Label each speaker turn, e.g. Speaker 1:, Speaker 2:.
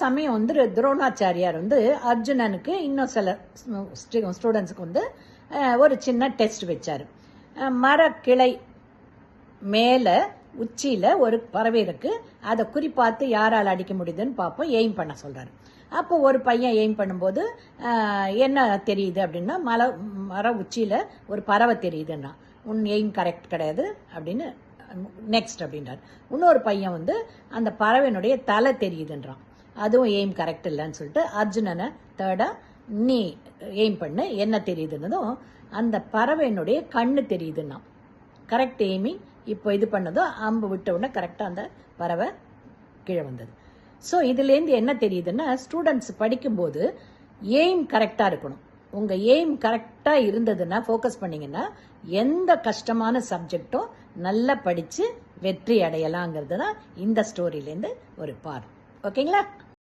Speaker 1: சமயம் வந்து துரோணாச்சாரியார் வந்து அர்ஜுனனுக்கு இன்னும் சில ஸ்டூடெண்ட்ஸுக்கு வந்து ஒரு சின்ன டெஸ்ட் வச்சாரு. மரக்கிளை மேலே உச்சியில் ஒரு பறவை இருக்கு, அதை குறிப்பாத்து யாரால் அடிக்க முடியுதுன்னு பார்ப்போம், எய்ம் பண்ண சொல்கிறாரு. அப்போ ஒரு பையன் எய்ம் பண்ணும்போது என்ன தெரியுது அப்படின்னா, மர உச்சியில் ஒரு பறவை தெரியுதுன்னா, உன் எய்ம் கரெக்ட் கிடையாது அப்படின்னு நெக்ஸ்ட் அப்படின்றார். இன்னொரு பையன் வந்து அந்த பறவையினுடைய தலை தெரியுதுன்றான், அதுவும் எய்ம் கரெக்ட் இல்லைன்னு சொல்லிட்டு அர்ஜுனனை தேர்டாக நீ எய்ம் பண்ணு, என்ன தெரியுதுன்னதும் அந்த பறவையினுடைய கண்ணு தெரியுதுன்னா கரெக்ட் எய்மிங். இப்போ இது பண்ணதும் அம்பு விட்ட உடனே கரெக்டாக அந்த பறவை கீழே வந்தது. ஸோ இதுலேருந்து என்ன தெரியுதுன்னா, ஸ்டூடெண்ட்ஸ் படிக்கும்போது எய்ம் கரெக்டாக இருக்கணும். உங்கள் எய்ம் கரெக்டாக இருந்ததுன்னா, ஃபோக்கஸ் பண்ணிங்கன்னா எந்த கஷ்டமான சப்ஜெக்டும் நல்லா படித்து வெற்றி அடையலாங்கிறது தான் இந்த ஸ்டோரியிலேருந்து ஒரு பார்ட். ஓகேங்களா?